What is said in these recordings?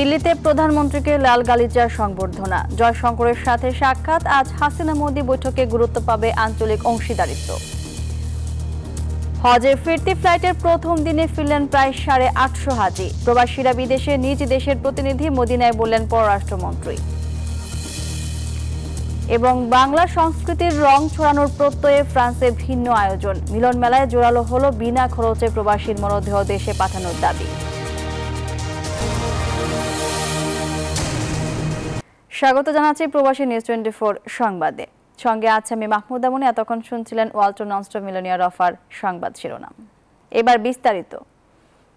দিল্লিতে প্রধানমন্ত্রীকে লাল গালিচার সংবর্ধনা, জয়শঙ্করের সাথে সাক্ষাৎ। আজ হাসিনা মোদি বৈঠকে গুরুত্ব পাবে আঞ্চলিক অংশীদারিত্ব। হজের ফিরতি ফ্লাইটের প্রথম দিনে ফিরলেন প্রায় 850 হাজি। প্রবাসীরা বিদেশে নিজ দেশের প্রতিনিধি মদিনায় বললেন পররাষ্ট্রমন্ত্রী। এবং বাংলা সংস্কৃতির রং ছড়ানোর প্রত্যয়ে ফ্রান্সে ভিন্ন আয়োজন। মিলন মেলায় জোরালো হলো বিনা খরচে প্রবাসীর মরদেহ দেশে পাঠানোর দাবি। স্বাগত জানাচ্ছি প্রবাসী নিউজ 24 সংবাদে। সঙ্গে আছে আমি মাহমুদা মনি। এতক্ষণ শুনছিলেন ওয়ালটন ননস্টপ মিলিনিয়ার অফার সংবাদ শিরোনাম। এবার বিস্তারিত।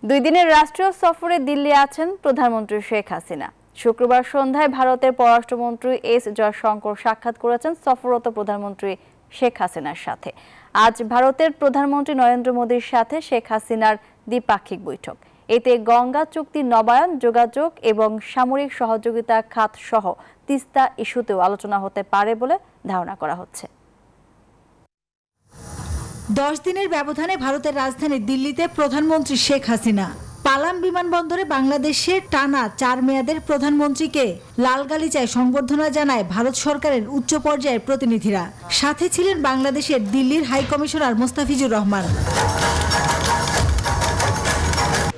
2 দিনের রাষ্ট্রীয় সফরে দিল্লি আছেন প্রধানমন্ত্রী শেখ হাসিনা। শুক্রবার সন্ধ্যায় ভারতের পররাষ্ট্রমন্ত্রী এস জয়শঙ্কর সাক্ষাৎ করেছেন সফররত প্রধানমন্ত্রী শেখ হাসিনার সাথে। আজ ভারতের প্রধানমন্ত্রী নরেন্দ্র মোদীর সাথে শেখ হাসিনার দ্বিপাক্ষিক বৈঠক। এতে গঙ্গা চুক্তি নবায়ন, যোগাযোগ এবং সামরিক সহযোগিতা খাত সহ তিস্তা ইস্যুতেও আলোচনা হতে পারে বলে ধারণা করা হচ্ছে। 10 দিনের ব্যবধানে ভারতের রাজধানী দিল্লিতে প্রধানমন্ত্রী শেখ হাসিনা। পালাম বিমানবন্দরে বাংলাদেশের টানা 4 মেয়াদের প্রধানমন্ত্রীকে লাল গালিচায় সংবর্ধনা জানায় ভারত সরকারের উচ্চ পর্যায়ের প্রতিনিধিরা। সাথে ছিলেন বাংলাদেশের দিল্লির হাই কমিশনার মোস্তাফিজুর রহমান।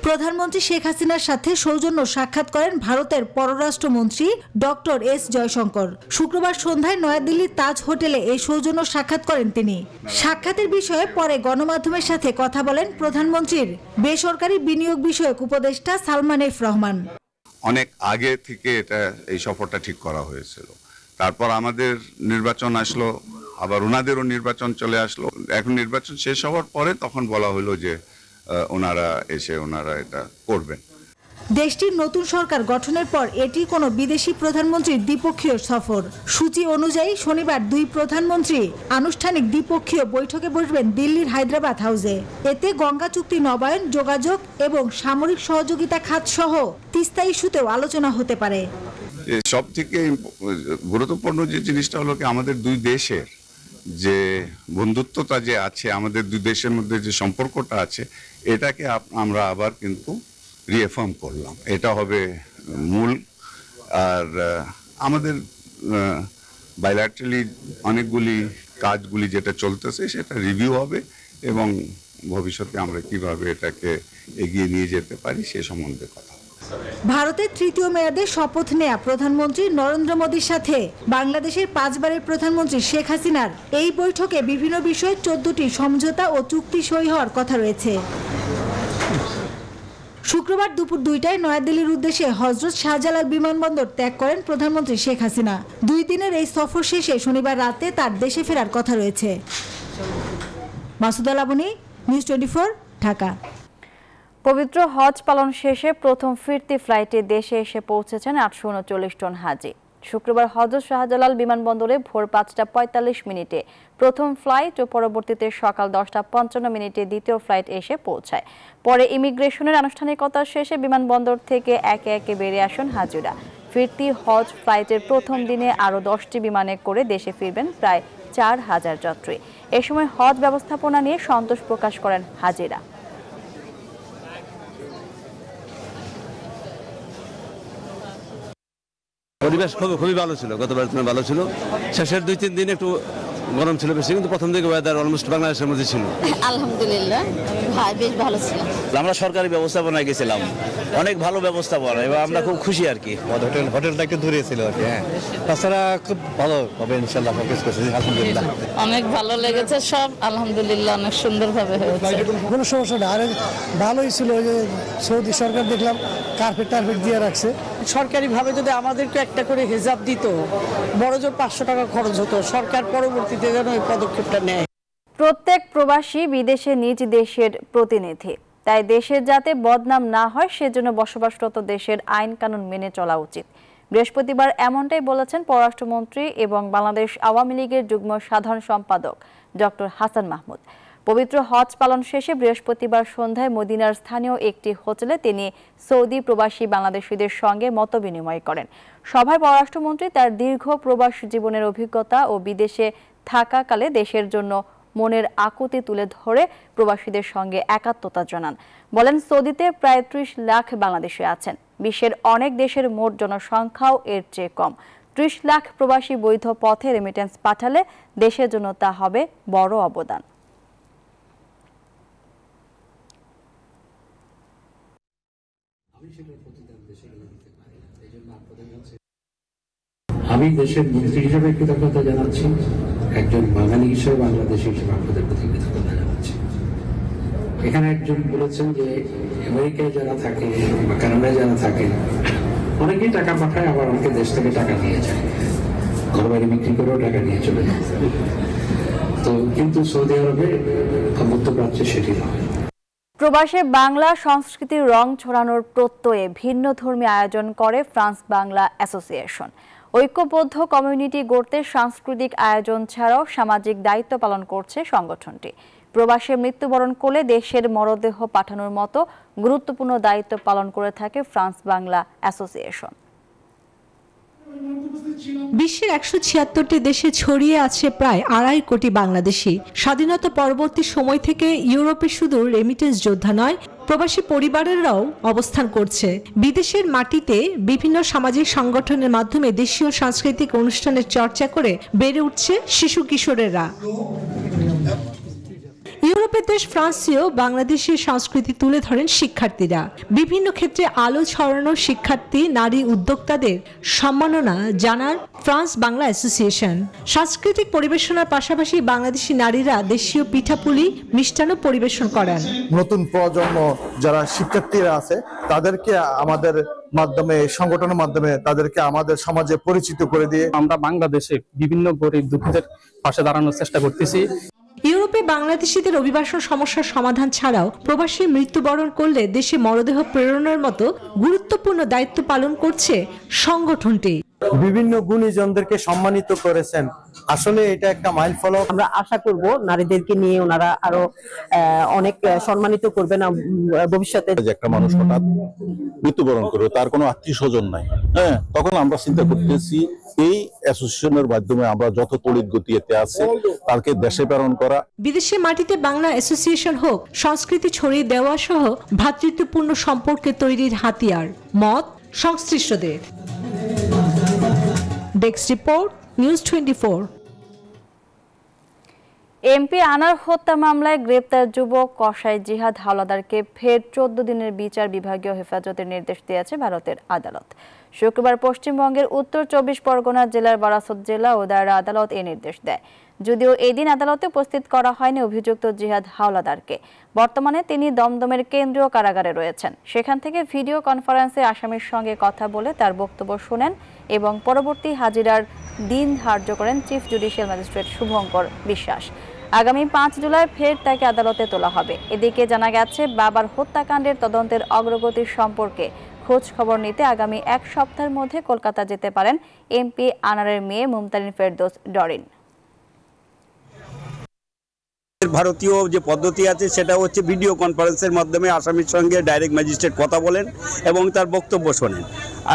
প্রধানমন্ত্রী শেখ হাসিনার সাথে সৌজন্য সাক্ষাৎ করেন ভারতের পররাষ্ট্রমন্ত্রী ডক্টর এস জয়শঙ্কর। শুক্রবার সন্ধ্যায় নয়াদিল্লির তাজ হোটেলে এই সৌজন্য সাক্ষাৎ করেন তিনি। সাক্ষাতের বিষয়ে পরে গণমাধ্যমের সাথে কথা বলেন প্রধানমন্ত্রীর বেসরকারি বিনিয়োগ বিষয়ক উপদেষ্টা সালমান এফ রহমান। অনেক আগে থেকে এই সফরটা ঠিক করা হয়েছিল। তারপর আমাদের নির্বাচন আসলো, আবার ওনাদেরও নির্বাচন চলে আসলো। এখন নির্বাচন শেষ হওয়ার পরে তখন বলা হলো যে ওনারা এটা করবেন। দেশটির নতুন সরকার গঠনের পর এটি কোনো বিদেশি প্রধানমন্ত্রীর দ্বিপক্ষীয় সফর। সূচি অনুযায়ী শনিবার 2 প্রধানমন্ত্রী আনুষ্ঠানিক দ্বিপক্ষীয় বৈঠকে বসবেন দিল্লির হায়দ্রাবাদ হাউসে। এতে গঙ্গা চুক্তি নবায়ন, যোগাযোগ এবং সামরিক সহযোগিতা খাত সহ তিস্তা ইস্যুতেও আলোচনা হতে পারে। সব থেকে গুরুত্বপূর্ণ যে জিনিসটা হলো কি, আমাদের 2 দেশের যে বন্ধুত্বটা যে আছে, আমাদের 2 দেশের মধ্যে যে সম্পর্কটা আছে, এটাকে আমরা আবার কিন্তু রিএফার্ম করলাম। এটা হবে মূল। আর আমাদের বাইল্যাটারালি অনেকগুলি কাজগুলি যেটা চলতেছে সেটা রিভিউ হবে এবং ভবিষ্যতে আমরা কিভাবে এটাকে এগিয়ে নিয়ে যেতে পারি সে সম্বন্ধে কথা। ভারতের 3য় মেয়াদে শপথ নেয়া প্রধানমন্ত্রী নরেন্দ্র মোদীর সাথে বাংলাদেশের 5 বারের প্রধানমন্ত্রী শেখ হাসিনার এই বৈঠকে বিভিন্ন বিষয়ে 14টি সমঝোতা ও চুক্তি সই হওয়ার কথা রয়েছে। শুক্রবার দুপুর 2টায় নয়াদিল্লির উদ্দেশ্যে হজরত শাহজালাল বিমানবন্দর ত্যাগ করেন প্রধানমন্ত্রী শেখ হাসিনা। 2 দিনের এই সফর শেষে শনিবার রাতে তার দেশে ফেরার কথা রয়েছে। মাসুদা লাবনী, নিউজ 24, ঢাকা। পবিত্র হজ পালন শেষে প্রথম ফিরতি ফ্লাইটে দেশে এসে পৌঁছেছেন 839 জন হাজি। শুক্রবার হজরত শাহজালাল বিমানবন্দরে ভোর 5:45 প্রথম ফ্লাইট ও পরবর্তীতে সকাল 10:55 দ্বিতীয় ফ্লাইট এসে পৌঁছায়। পরে ইমিগ্রেশনের আনুষ্ঠানিকতা শেষে বিমানবন্দর থেকে একে একে বেরিয়ে আসেন হাজিরা। ফিরতি হজ ফ্লাইটের প্রথম দিনে আরও 10টি বিমানে করে দেশে ফিরবেন প্রায় 4000 যাত্রী। এ সময় হজ ব্যবস্থাপনা নিয়ে সন্তোষ প্রকাশ করেন হাজিরা। পরিবেশ খুবই ভালো ছিল, গতবার ভালো ছিল। শেষের 2-3 দিন একটু গরম ছিল বেশি, কিন্তু প্রথম দিকে ওয়েদার অলমোস্ট বাংলাদেশের মধ্যে ছিল। আলহামদুলিল্লাহ বেশ ভালো ছিল। আমরা সরকারি ব্যবস্থাপনায় গেছিলাম, অনেক ভালো ব্যবস্থাপনা এবং আমরা খুব খুশি আর কি। হোটেলটা একটু দূরে ছিল আর কি। হ্যাঁ, তাছাড়া খুব ভালো হবে ইনশাআল্লাহ, ফোকাস করছি আলহামদুলিল্লাহ। অনেক ভালো লেগেছে সব, আলহামদুলিল্লাহ অনেক সুন্দরভাবে হয়েছে। কোনো সমস্যা না, আর ভালোই ছিল। যে সৌদি সরকার দেখলাম কার্পেট দিয়ে রাখছে। সরকারিভাবে যদি আমাদেরকে একটা করে হিজাব দিত, বড় জোর 500 টাকা খরচ হতো। সরকার পরবর্তীতে যেন এই পদক্ষেপটা নেয়। প্রত্যেক প্রবাসী বিদেশে নিজ দেশের প্রতিনিধি, তাই দেশের যাতে বদনাম না হয় সেজন্য বসবাসরত দেশের আইন কানুন মেনে চলা উচিত। বৃহস্পতিবার এমনটাই বলেছেন পররাষ্ট্রমন্ত্রী এবং বাংলাদেশ আওয়ামী লীগের যুগ্ম সাধারণ সম্পাদক ডক্টর হাসান মাহমুদ। পবিত্র হজ পালন শেষে বৃহস্পতিবার সন্ধ্যায় মদিনার স্থানীয় একটি হোটেলে তিনি সৌদি প্রবাসী বাংলাদেশিদের সঙ্গে মতবিনিময় করেন। সভায় পররাষ্ট্রমন্ত্রী তার দীর্ঘ প্রবাস জীবনের অভিজ্ঞতা ও বিদেশে থাকাকালে দেশের জন্য মনের আকুতি তুলে ধরে প্রবাসীদের সঙ্গে একাত্মতা জানান। বলেন, সৌদিতে প্রায় 30 লাখ বাংলাদেশি আছেন। বিশ্বের অনেক দেশের মোট জনসংখ্যাও এর চেয়ে কম। 30 লাখ প্রবাসী বৈধ পথে রেমিটেন্স পাঠালে দেশের জন্য তা হবে বড় অবদান। আমি দেশের মন্ত্রী হিসেবে কৃতজ্ঞতা জানাচ্ছি, একজন বাঙালি হিসেবে বাংলাদেশি হিসেবে আপনাদের প্রতি কৃতজ্ঞতা জানাচ্ছি। এখানে একজন বলেছেন যে আমেরিকায় যারা থাকে বা কানাডায় যারা থাকে অনেকেই টাকা পাঠায়, আবার অনেকে দেশ থেকে টাকা নিয়ে যায়, ঘর বাড়ি বিক্রি করেও টাকা নিয়ে চলে যায়। তো কিন্তু সৌদি আরবে মধ্যপ্রাচ্যে সেটি নয়। প্রবাসে বাংলা সংস্কৃতির রং ছড়ানোর প্রত্যয়ে ভিন্ন ধর্মী আয়োজন করে ফ্রান্স বাংলা অ্যাসোসিয়েশন। ঐক্যবদ্ধ কমিউনিটি গড়তে সাংস্কৃতিক আয়োজন ছাড়াও সামাজিক দায়িত্ব পালন করছে সংগঠনটি। প্রবাসে মৃত্যুবরণ করলে দেশের মরদেহ পাঠানোর মতো গুরুত্বপূর্ণ দায়িত্ব পালন করে থাকে ফ্রান্স বাংলা অ্যাসোসিয়েশন। বিশ্বের 176টি দেশে ছড়িয়ে আছে প্রায় 2.5 কোটি বাংলাদেশি। স্বাধীনতা পরবর্তী সময় থেকে ইউরোপে শুধু রেমিটেন্স যোদ্ধা নয়, প্রবাসী পরিবারেরাও অবস্থান করছে। বিদেশের মাটিতে বিভিন্ন সামাজিক সংগঠনের মাধ্যমে দেশীয় সাংস্কৃতিক অনুষ্ঠানের চর্চা করে বেড়ে উঠছে শিশু কিশোরেরা। ইউরোপের দেশ ফ্রান্সেও বাংলাদেশের সংস্কৃতি তুলে ধরেন শিক্ষার্থীরা। বিভিন্ন ক্ষেত্রে আলো ছড়ানো শিক্ষার্থী নারী উদ্যোক্তাদের সম্মাননা জানান ফ্রান্স বাংলা অ্যাসোসিয়েশন। সাংস্কৃতিক পরিবেশনার পাশাপাশি বাংলাদেশি নারীরা দেশীয় পিঠাপুলি মিষ্টান্ন পরিবেশন করেন। নতুন প্রজন্ম যারা শিক্ষার্থীরা আছে তাদেরকে আমাদের মাধ্যমে, সংগঠনের মাধ্যমে তাদেরকে আমাদের সমাজে পরিচিত করে দিয়ে আমরা বাংলাদেশে বিভিন্ন গরিব দুঃখীদের পাশে দাঁড়ানোর চেষ্টা করতেছি। ইউরোপে বাংলাদেশিদের অভিবাসন সমস্যার সমাধান ছাড়াও প্রবাসী মৃত্যুবরণ করলে দেশে মরদেহ প্রেরণের মতো গুরুত্বপূর্ণ দায়িত্ব পালন করছে সংগঠনটি। বিভিন্ন গুণীজনদেরকে সম্মানিত করেছেন, আসলে এটা একটা মাইল ফলক। আমরা আশা করব নারীদেরকে নিয়ে ওনারা আরো অনেক সম্মানিত করবেন ভবিষ্যতে। একটা মানুষ হঠাৎ মৃত্যুবরণ করে, তার কোনো আত্মীয় স্বজন নাই, হ্যাঁ, তখন আমরা চিন্তা করতেছি এই অ্যাসোসিয়েশনের মাধ্যমে আমরা যত তড়িৎ গতি এতে আছে তাকে দেশে প্রেরণ করা। বিদেশে মাটিতে বাংলা অ্যাসোসিয়েশন হোক সংস্কৃতি ছড়িয়ে দেওয়া সহ ভ্রাতৃত্বপূর্ণ সম্পর্কে তৈরির হাতিয়ার, মত সংশ্লিষ্টদের। Desk report, news 24। এমপি আনার হত্যা মামলায় গ্রেপ্তার যুবক কসাই জিহাদ হাওলাদারকে ফের 14 দিনের বিচার বিভাগীয় হেফাজতের নির্দেশ দিয়েছে ভারতের আদালত। শুক্রবার পশ্চিমবঙ্গের উত্তর 24 পরগনা জেলার বারাসত জেলা ও দায়রা আদালত এই নির্দেশ দেয়। যদিও এই দিন আদালতে উপস্থিত করা হয়নি অভিযুক্ত জিহাদ হাওলাদারকে। বর্তমানে তিনি দমদমের কেন্দ্রীয় কারাগারে রয়েছেন। সেখান থেকে ভিডিও কনফারেন্সে আসামির সঙ্গে কথা বলে তার বক্তব্য শুনেন এবং পরবর্তী হাজিরার দিন ধার্য করেন চিফ জুডিশিয়াল ম্যাজিস্ট্রেট শুভঙ্কর বিশ্বাস। আগামী 5 জুলাই ফের তাকে আদালতে তোলা হবে। এদিকে জানা গেছে, বাবার হত্যাকাণ্ডের তদন্তের অগ্রগতির সম্পর্কে খোঁজ খবর নিতে আগামী 1 সপ্তাহের মধ্যে কলকাতা যেতে পারেন এমপি আনারের মেয়ে মুমতারিন ফেরদৌস ডরিন। ভারতীয় যে পদ্ধতি আছে সেটা হচ্ছে ভিডিও কনফারেন্সের মাধ্যমে আসামির সঙ্গে ডাইরেক্ট ম্যাজিস্ট্রেট কথা বলেন এবং তার বক্তব্য শোনেন,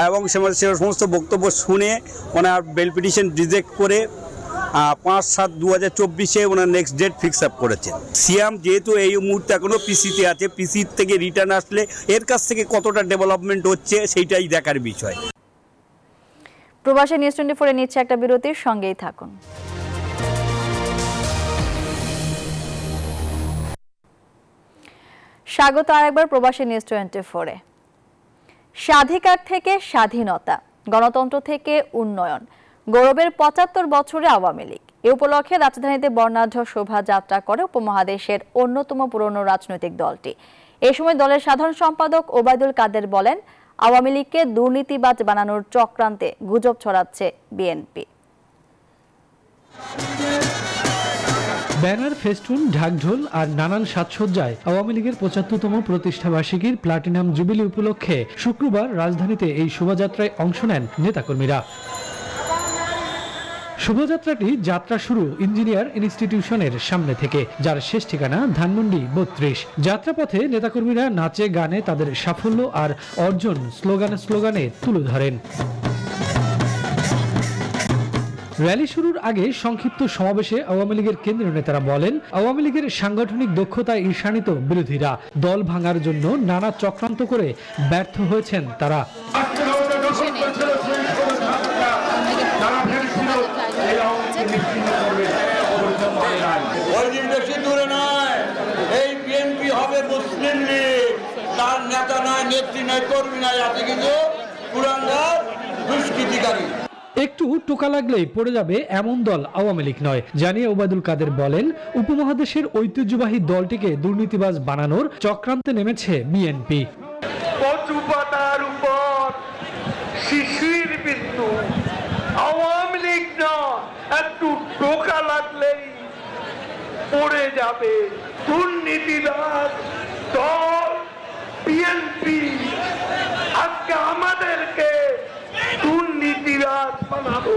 এবং সে সমস্ত বক্তব্য শুনে ওনার বেল পিটিশন রিজেক্ট করে 5/7/2024 ওনার নেক্সট ডেট ফিক্স আপ করেছেন। সিয়াম যেহেতু এই মুহূর্তে এখনো পিসিতে আছে, পিসি থেকে রিটার্ন আসলে এর কাছ থেকে কতটা ডেভেলপমেন্ট হচ্ছে সেইটাই দেখার বিষয়। প্রবাসী নিউজ 24 এ নিচ্ছে একটা বিরতির, সঙ্গেই থাকুন। স্বাগত আরেকবার প্রবাসী নিউজ 24-এ। স্বাধিকার থেকে স্বাধীনতা, গণতন্ত্র থেকে উন্নয়ন, গৌরবের 75 বছরে আওয়ামী লীগ। এ উপলক্ষে রাজধানীতে বর্ণাঢ্য শোভাযাত্রা করে উপমহাদেশের অন্যতম পুরনো রাজনৈতিক দলটি। এ সময় দলের সাধারণ সম্পাদক ওবায়দুল কাদের বলেন, আওয়ামী লীগকে দুর্নীতিবাজ বানানোর চক্রান্তে গুজব ছড়াচ্ছে বিএনপি। ব্যানার, ফেস্টুন, ঢাকঢোল আর নানান সাজসজ্জায় আওয়ামী লীগের 75তম প্রতিষ্ঠাবার্ষিকীর প্লাটিনাম জুবিলি উপলক্ষে শুক্রবার রাজধানীতে এই শোভাযাত্রায় অংশ নেন নেতাকর্মীরা। শোভাযাত্রাটি যাত্রা শুরু ইঞ্জিনিয়ার ইনস্টিটিউশনের সামনে থেকে, যার শেষ ঠিকানা ধানমন্ডি 32। যাত্রাপথে নেতাকর্মীরা নাচে গানে তাদের সাফল্য আর অর্জন স্লোগানে তুলে ধরেন। র্যালি শুরুর আগে সংক্ষিপ্ত সমাবেশে আওয়ামী লীগের কেন্দ্রীয় নেতারা বলেন, আওয়ামী লীগের সাংগঠনিক দক্ষতায় ঈর্ষান্বিত বিরোধীরা দল ভাঙার জন্য নানা চক্রান্ত করে ব্যর্থ হয়েছেন তারা। বেশি দূরে নয়, এই বিএনপি হবে মুসলিম লীগ, তার নেতা নয়, নেত্রী নয়, কর্মী নয়, আছে কিন্তু কুরাঙ্গার দুষ্কৃতিকারী। একটু টোকা লাগলেই পড়ে যাবে এমন দল আওয়ামী লীগ নয় জানিয়ে ওবায়দুল কাদের বলেন, উপমহাদেশের ঐতিহ্যবাহী দলটিকে দুর্নীতিবাজ বানানোর চক্রান্তে নেমেছে বিএনপি। কচু পাতার উপর শিশির বিন্দু, আওয়ামী লীগ নয়, একটু টোকা লাগলেই পড়ে যাবে দুর্নীতিবাজ দল বিএনপি। আজকে আমাদেরকে দুর্নীতিবাজ বানাবো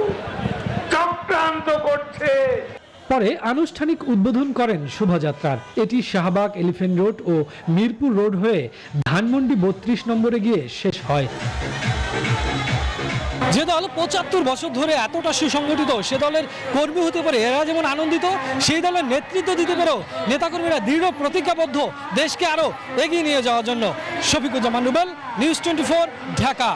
চক্রান্ত করছে। পরে আনুষ্ঠানিক উদ্বোধন করেন শোভাযাত্রার। এটি শাহবাগ, এলিফ্যান্ট রোড ও মিরপুর রোড হয়ে ধানমন্ডি 32 নম্বরে গিয়ে শেষ হয়। যে দল 75 বছর ধরে এতটা সুসংগঠিত, সে দলের কর্মী হতে পারে এরা যেমন আনন্দিত, সেই দলের নেতৃত্ব দিতে পেরেও নেতাকর্মীরা দৃঢ় প্রতিজ্ঞাবদ্ধ দেশকে আরো এগিয়ে নিয়ে যাওয়ার জন্য। শফিকুজ্জামান রুবেল, নিউজ 24, ঢাকা।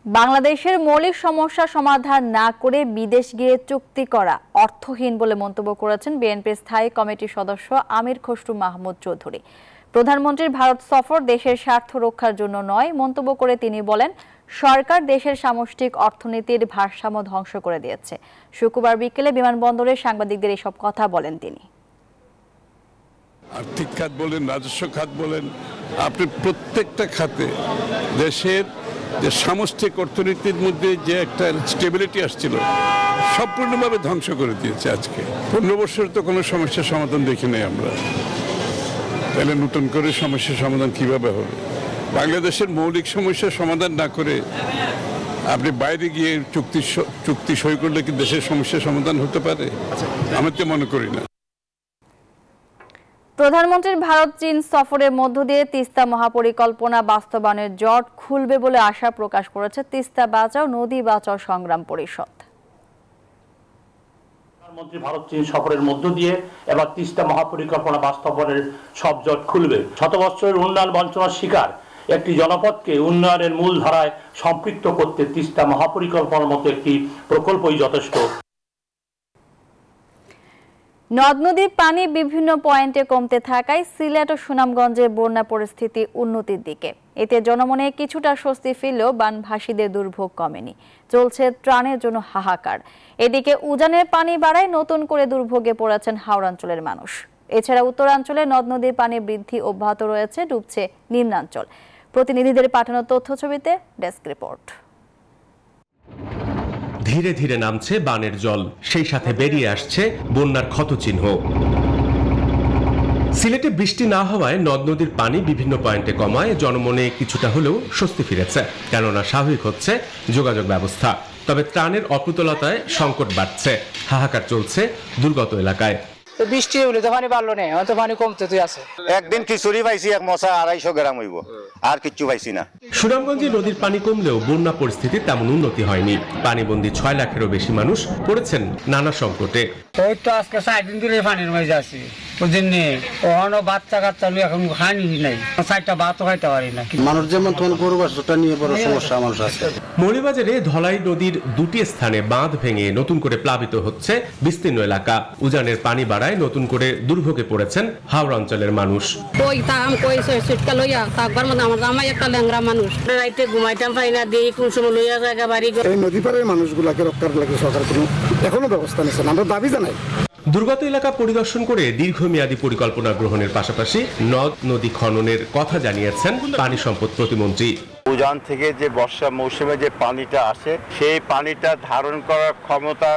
বাংলাদেশের মৌলিক সমস্যা সমাধান না করে বিদেশ গিয়ে চুক্তি করা অর্থহীন বলে মন্তব্য করেছেন বিএনপির স্থায়ী কমিটির সদস্য আমির খসরু মাহমুদ চৌধুরী। প্রধানমন্ত্রীর ভারত সফর দেশের স্বার্থ রক্ষার জন্য নয় মন্তব্য করে তিনি বলেন, সরকার দেশের সামষ্টিক অর্থনীতির ভারসাম্য ধ্বংস করে দিয়েছে। শুক্রবার বিকেলে বিমানবন্দরে সাংবাদিকদের এসব কথা বলেন তিনি। আর্থিক খাত বলেন, রাজস্ব খাত বলেন, আপনি প্রত্যেকটা খাতে দেশের যে সামষ্টিক অর্থনীতির মধ্যে যে একটা স্টেবিলিটি আসছিল সম্পূর্ণভাবে ধ্বংস করে দিয়েছে। আজকে 15 বছর তো কোনো সমস্যার সমাধান দেখি নাই আমরা, তাহলে নতুন করে সমস্যার সমাধান কিভাবে হবে? বাংলাদেশের মৌলিক সমস্যার সমাধান না করে আপনি বাইরে গিয়ে চুক্তি সই করলে কি দেশের সমস্যার সমাধান হতে পারে? আমি তো মনে করি না। প্রধানমন্ত্রীর ভারত চীন সফরের মধ্য দিয়ে তিস্তা মহাপরিকল্পনা বাস্তবায়নের জট খুলবে বলে আশা প্রকাশ করেছে তিস্তা বাঁচাও নদী বাঁচাও সংগ্রাম পরিষদ। প্রধানমন্ত্রী ভারত চীন সফরের মধ্য দিয়ে এবার তিস্তা মহাপরিকল্পনা বাস্তবায়নের সব জট খুলবে। শত বছরের উন্নয়ন বঞ্চনার শিকার একটি জনপদকে উন্নয়নের মূল ধারায় সম্পৃক্ত করতে তিস্তা মহাপরিকল্পনার মতো একটি প্রকল্পই যথেষ্ট। নদ নদীর পানি বিভিন্ন পয়েন্টে কমতে থাকায় সিলেট ও সুনামগঞ্জের বন্যা পরিস্থিতি উন্নতির দিকে। এতে জনমনে কিছুটা স্বস্তি ফিরলেও বানভাসীদের দুর্ভোগ কমেনি, চলছে ত্রাণের জন্য হাহাকার। এদিকে উজানের পানি বাড়ায় নতুন করে দুর্ভোগে পড়েছেন হাওড়াঞ্চলের মানুষ। এছাড়া উত্তরাঞ্চলে নদ নদীর পানি বৃদ্ধি অব্যাহত রয়েছে, ডুবছে নিম্নাঞ্চল। প্রতিনিধিদের পাঠানো তথ্য ছবিতে ডেস্ক রিপোর্ট। ধীরে ধীরে নামছে বানের জল, সেই সাথে বেরিয়ে আসছে বন্যার ক্ষতচিহ্ন। সিলেটে বৃষ্টি না হওয়ায় নদ নদীর পানি বিভিন্ন পয়েন্টে কমায় জনমনে কিছুটা হলেও স্বস্তি ফিরেছে, কেননা স্বাভাবিক হচ্ছে যোগাযোগ ব্যবস্থা। তবে ত্রাণের অপ্রতুলতায় সংকট বাড়ছে, হাহাকার চলছে দুর্গত এলাকায়। বৃষ্টি হলে তো পানি বাড়লো না, তো পানি কমতে তুই আছে। একদিন খিচুড়ি পাইছি, এক মশা 250 গ্রাম হইব, আর কিচ্ছু পাইছি না। সুনামগঞ্জে নদীর পানি কমলেও বন্যা পরিস্থিতি তেমন উন্নতি হয়নি। পানিবন্দী 6 লাখেরও বেশি মানুষ পড়েছেন নানা সংকটে। ওই তো আজকে 4 দিন ধরে পানির মাঝে আছি, বুঝিনি ওখানে বাচ্চা কাচ্চা এখন খানি নাই, 4টা ভাতও খাইতে পারি না। মানুষ যেমন তখন গরু বাছুরটা নিয়ে বড় সমস্যা মানুষ আছে। মৌলভীবাজারে ধলাই নদীর 2টি স্থানে বাঁধ ভেঙে নতুন করে প্লাবিত হচ্ছে বিস্তীর্ণ এলাকা। উজানের পানি বাড়ায় নতুন করে দুর্ভোগে পড়েছেন হাওড়া অঞ্চলের মানুষ। ওই তাম কই সুটকা লইয়া তাকবার মধ্যে আমার জামাই একটা ল্যাংরা মানুষ, রাইতে ঘুমাইতাম পাই না, দেই কোন সময় লইয়া জায়গা বাড়ি। এই নদী পাড়ের মানুষগুলাকে রক্ষার লাগে সরকার কোনো এখনো ব্যবস্থা নিচ্ছে না, আমরা দাবি জানাই। দুর্গত এলাকা পরিদর্শন করে দীর্ঘমেয়াদী পরিকল্পনা গ্রহণের পাশাপাশি নদ নদী খননের কথা জানিয়েছেন পানি সম্পদ প্রতিমন্ত্রী। উজান থেকে যে বর্ষা মৌসুমে যে পানিটা আসে, সেই পানিটা ধারণ করার ক্ষমতা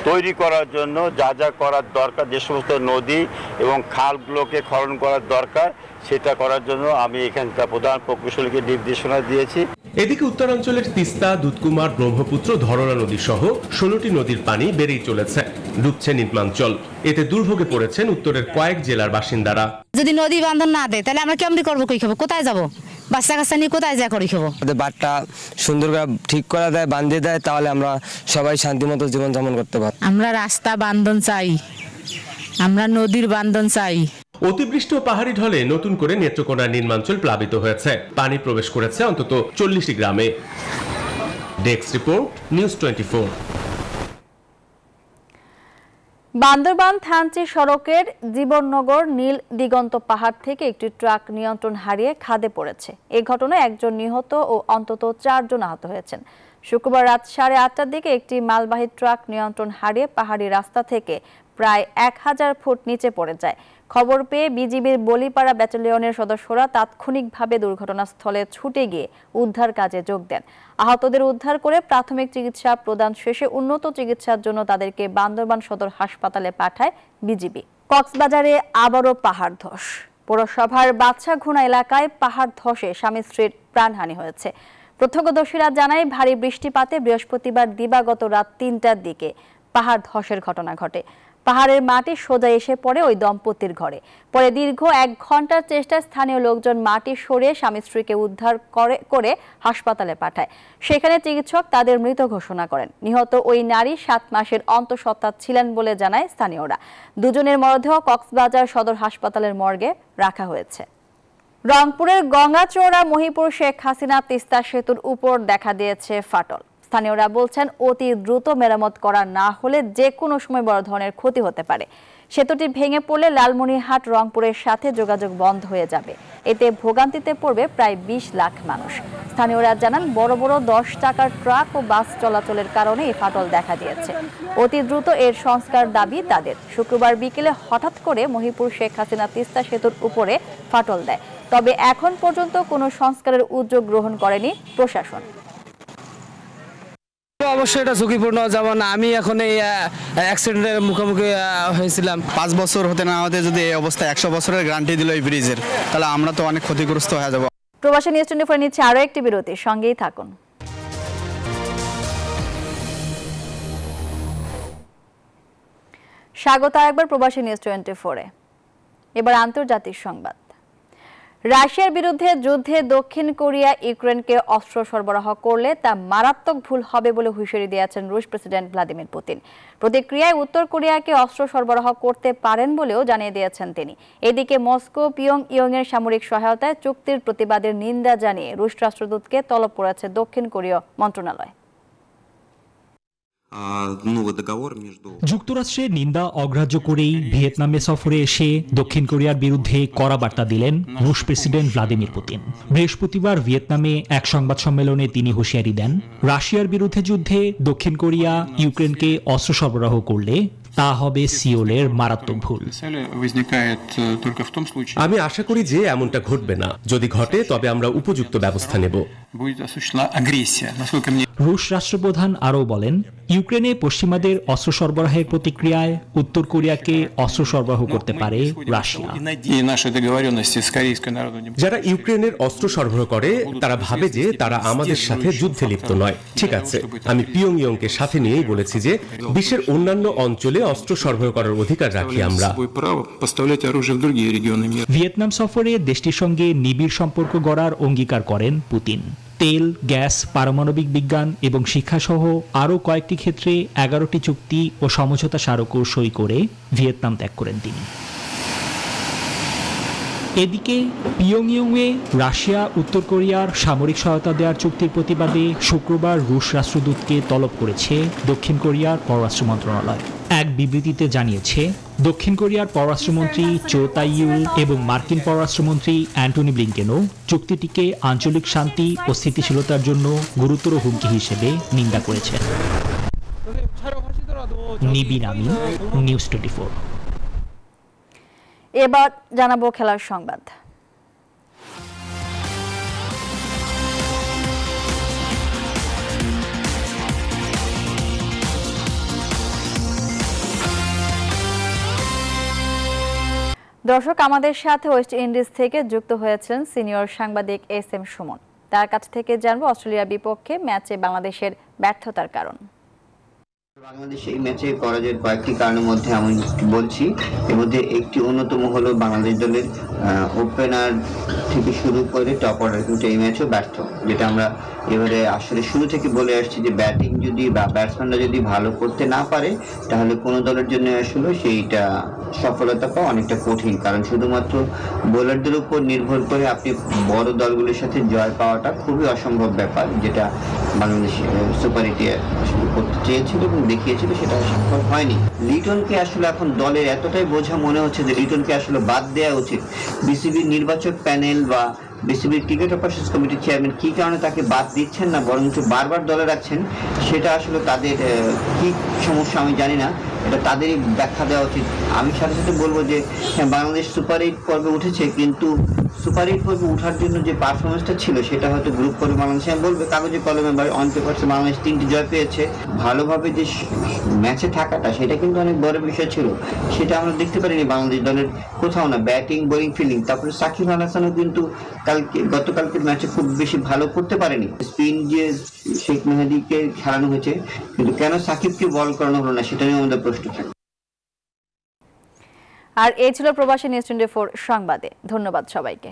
তৈরি করার জন্য যা যা করার দরকার, যে সমস্ত নদী এবং খালগুলোকে খনন করার দরকার, সেটা করার জন্য আমি এখানকার প্রধান প্রকৌশলীকে নির্দেশনা দিয়েছি। এদিকে উত্তরাঞ্চলের তিস্তা, দুধকুমার, ব্রহ্মপুত্র, ধরলা নদী সহ 16টি নদীর পানি বেড়েই চলেছে, ডুবছে নিম্নাঞ্চল। এতে দুর্ভোগে পড়েছেন উত্তরের কয়েক জেলার বাসিন্দারা। যদি নদী বান্ধন না দেয় তাহলে আমরা কেমনি করবো, কই খাবো, কোথায় যাবো? বাচ্চা কাচ্চা নিয়ে কোথায় যা করে খাবো? বাটটা সুন্দর করে ঠিক করা দেয়, বাঁধিয়ে দেয়, তাহলে আমরা সবাই শান্তিমতো জীবনযাপন করতে পারি। আমরা রাস্তা বান্ধন চাই, আমরা নদীর বান্ধন চাই। অতিবৃষ্টি ও পাহাড়ি ঢলে নতুন করে নেত্রকোনা নির্মাঞ্চল প্লাবিত হয়েছে। পানি প্রবেশ করেছে অন্তত 40টি গ্রামে। Desk report, news 24। Bandarban Thanchi সড়কের জীবননগর নীল দিগন্ত পাহাড় থেকে একটি ট্রাক নিয়ন্ত্রণ হারিয়ে খাদে পড়েছে। এই ঘটনায় একজন নিহত ও অন্তত 4 জন আহত হয়েছেন। শুক্রবার রাত 8:30টার দিকে একটি মালবাহী ট্রাক নিয়ন্ত্রণ হারিয়ে পাহাড়ি রাস্তা থেকে প্রায় 1000 ফুট নিচে পড়ে যায়। খবর পেয়ে বিজিবির বলিপাড়া ব্যাটালিয়নের সদস্যরা তাৎক্ষণিকভাবে দুর্ঘটনাস্থলে ছুটে গিয়ে উদ্ধার কাজে যোগ দেন। আহতদের উদ্ধার করে প্রাথমিক চিকিৎসা প্রদান শেষে উন্নত চিকিৎসার জন্য তাদেরকে বান্দরবান সদর হাসপাতালে পাঠায় বিজিবি। কক্সবাজারে আবারও পাহাড় ধস। পৌরসভার বাচ্চাঘোনা এলাকায় পাহাড় ধসে স্বামী স্ত্রীর প্রাণহানি হয়েছে। প্রত্যক্ষদর্শীরা জানায় ভারী বৃষ্টিপাতে বৃহস্পতিবার দিবাগত রাত 3টার দিকে পাহাড় ধসের ঘটনা ঘটে। পাহাড়ের মাটি সোজা এসে পড়ে ওই দম্পতির ঘরে। পরে দীর্ঘ 1 ঘন্টার চেষ্টায় স্থানীয় লোকজন মাটি সরিয়ে স্বামী স্ত্রীকে উদ্ধার করে হাসপাতালে পাঠায়। সেখানে চিকিৎসক তাদের মৃত ঘোষণা করেন। নিহত ওই নারী 7 মাসের অন্তঃসত্ত্বা ছিলেন বলে জানায় স্থানীয়রা। দুজনের মরদেহ কক্সবাজার সদর হাসপাতালের মর্গে রাখা হয়েছে। রংপুরের গঙ্গাচড়া মহিপুর শেখ হাসিনা তিস্তা সেতুর উপর দেখা দিয়েছে ফাটল। স্থানীয়রা বলছেন অতি দ্রুত মেরামত করা না হলে যে কোনো সময় বড় ধরনের ক্ষতি হতে পারে। সেতুটি ভেঙে পড়লে লালমনিরহাট রংপুরের সাথে যোগাযোগ বন্ধ হয়ে যাবে। এতে ভোগান্তিতে পড়বে প্রায় 20 লাখ মানুষ। স্থানীয়রা জানান বড় বড় 10 টাকার ট্রাক ও বাস চলাচলের কারণে এই ফাটল দেখা দিয়েছে। অতি দ্রুত এর সংস্কার দাবি তাদের। শুক্রবার বিকেলে হঠাৎ করে মহিপুর শেখ হাসিনা তিস্তা সেতুর উপরে ফাটল দেয়। তবে এখন পর্যন্ত কোনো সংস্কারের উদ্যোগ গ্রহণ করেনি প্রশাসন। অবশ্যই এটা ঝুঁকিপূর্ণ, যেমন আমি এখন এই অ্যাক্সিডেন্টের মুখোমুখি হয়েছিলাম। 5 বছর হতে না হতে যদি এই অবস্থা 100 বছরের গ্যারান্টি দিল এই ব্রিজের, তাহলে আমরা তো অনেক ক্ষতিগ্রস্ত হয়ে যাব। প্রবাসী নিউজ 24 নিচ্ছে আরো একটি বিরতি, সঙ্গেই থাকুন। স্বাগত আরেকবার প্রবাসী নিউজ 24-এ। এবার আন্তর্জাতিক সংবাদ। রাশিয়ার বিরুদ্ধে যুদ্ধে দক্ষিণ কোরিয়া ইউক্রেনকে অস্ত্র সরবরাহ করলে তা মারাত্মক ভুল হবে বলে হুঁশিয়ারি দিয়েছেন রুশ প্রেসিডেন্ট ভ্লাদিমির পুতিন। প্রতিক্রিয়ায় উত্তর কোরিয়াকে অস্ত্র সরবরাহ করতে পারেন বলেও জানিয়ে দিয়েছেন তিনি। এদিকে মস্কো পিয়ংইয়ং এর সামরিক সহায়তায় চুক্তির প্রতিবাদের নিন্দা জানিয়ে রুশ রাষ্ট্রদূতকে তলব করেছে দক্ষিণ কোরীয় মন্ত্রণালয়। যুক্তরাষ্ট্রের নিন্দা অগ্রাহ্য করেই ভিয়েতনামে সফরে এসে দক্ষিণ কোরিয়ার বিরুদ্ধে কড়া বার্তা দিলেন রুশ প্রেসিডেন্ট ভ্লাদিমির পুতিন। বৃহস্পতিবার ভিয়েতনামে এক সংবাদ সম্মেলনে তিনি হুঁশিয়ারি দেন, রাশিয়ার বিরুদ্ধে যুদ্ধে দক্ষিণ কোরিয়া ইউক্রেনকে অস্ত্র সরবরাহ করলে তা হবে সিওলের মারাত্মক ভুল। আমি আশা করি যে এমনটা ঘটবে না। যদি ঘটে তবে আমরা উপযুক্ত ব্যবস্থা নেব। রুশ রাষ্ট্রপ্রধান আরও বলেন, ইউক্রেনে পশ্চিমাদের অস্ত্র সরবরাহের প্রতিক্রিয়ায় উত্তর কোরিয়াকে অস্ত্র সরবরাহ করতে পারে রাশিয়া। যারা ইউক্রেনের অস্ত্র সরবরাহ করে তারা ভাবে যে তারা আমাদের সাথে যুদ্ধে লিপ্ত নয়। ঠিক আছে, আমি পিয়ংইয়ংকে সাথে নিয়েই বলেছি যে বিশ্বের অন্যান্য অঞ্চলে অস্ত্র সরবরাহ করার অধিকার রাখি আমরা। ভিয়েতনাম সফরে দেশটির সঙ্গে নিবিড় সম্পর্ক গড়ার অঙ্গীকার করেন পুতিন। তেল, গ্যাস, পারমাণবিক বিজ্ঞান এবং শিক্ষাসহ আরও কয়েকটি ক্ষেত্রে 11টি চুক্তি ও সমঝোতা স্মারকও সই করে ভিয়েতনাম ত্যাগ করেন তিনি। এদিকে পিয়ংইয়ংয়ে রাশিয়া উত্তর কোরিয়ার সামরিক সহায়তা দেওয়ার চুক্তির প্রতিবাদে শুক্রবার রুশ রাষ্ট্রদূতকে তলব করেছে দক্ষিণ কোরিয়ার পররাষ্ট্র মন্ত্রণালয়। এক বিবৃতিতে জানিয়েছে, দক্ষিণ কোরিয়ার পররাষ্ট্রমন্ত্রী চো তাই-ইউল এবং মার্কিন পররাষ্ট্রমন্ত্রী অ্যান্টনি ব্লিংকেনও চুক্তিটিকে আঞ্চলিক শান্তি ও স্থিতিশীলতার জন্য গুরুতর হুমকি হিসেবে নিন্দা করেছেন। নিবিন আমিন, নিউজ 24। এবার জানাবো খেলার সংবাদ। দর্শক, আমাদের সাথে ওয়েস্ট ইন্ডিজ থেকে যুক্ত হয়েছেন সিনিয়র সাংবাদিক SM সুমন। তার কাছ থেকে জানবো অস্ট্রেলিয়ার বিপক্ষে ম্যাচে বাংলাদেশের ব্যর্থতার কারণ। বাংলাদেশ এই ম্যাচে পরাজয়ের কয়েকটি কারণের মধ্যে আমি বলছি, এর মধ্যে একটি অন্যতম হলো বাংলাদেশ দলের ওপেনার থেকে শুরু করে টপ অর্ডার কিন্তু এই ম্যাচও ব্যর্থ, যেটা আমরা এবারে আসলে শুরু থেকে বলে আসছি যে ব্যাটিং যদি বা ব্যাটসম্যানরা যদি ভালো করতে না পারে তাহলে কোনো দলের জন্য আসলে সেইটা সফলতা পাওয়া অনেকটা কঠিন, কারণ শুধুমাত্র বোলারদের উপর নির্ভর করে আপনি বড় দলগুলোর সাথে জয় পাওয়াটা খুবই অসম্ভব ব্যাপার, যেটা বাংলাদেশ সুপার 8 আসলে করতে চেয়েছিল এবং দেখিয়েছিল, সেটা সফল হয়নি। লিটনকে আসলে এখন দলের এতটাই বোঝা মনে হচ্ছে যে লিটনকে আসলে বাদ দেওয়া উচিত। বিসিবির নির্বাচক প্যানেল বা বিসিবির ক্রিকেট অপারেশনস কমিটির চেয়ারম্যান কি কারণে তাকে বাদ দিচ্ছেন না বরঞ্চ বারবার দলে রাখছেন, সেটা আসলে তাদের কি সমস্যা আমি জানি না, এটা তাদেরই ব্যাখ্যা দেওয়া উচিত। আমি সাথে সাথে বলবো যে হ্যাঁ, বাংলাদেশ সুপার 8 পর্বে উঠেছে, কিন্তু সুপার 8 পর্বে ওঠার জন্য যে পারফরমেন্সটা ছিল সেটা হয়তো গ্রুপ পর্বে বাংলাদেশে আমি বলবো কাগজে কলমে বা অন পেপারসে বাংলাদেশ 3টি জয় পেয়েছে, ভালোভাবে যে ম্যাচে থাকাটা সেটা কিন্তু অনেক বড় বিষয় ছিল, সেটা আমরা দেখতে পারিনি বাংলাদেশ দলের কোথাও না, ব্যাটিং বোলিং ফিল্ডিং। তারপরে সাকিব আল হাসানও কিন্তু গতকালকের ম্যাচে খুব বেশি ভালো করতে পারেনি। স্পিন যে শেখ মেহেদীকে খেলানো হয়েছে, কিন্তু কেন সাকিবকে বল করানো হলো না সেটা নিয়ে আমাদের প্রশ্ন থাকে। আর এই ছিল প্রবাসী নিউজ 24 সংবাদে। ধন্যবাদ সবাইকে।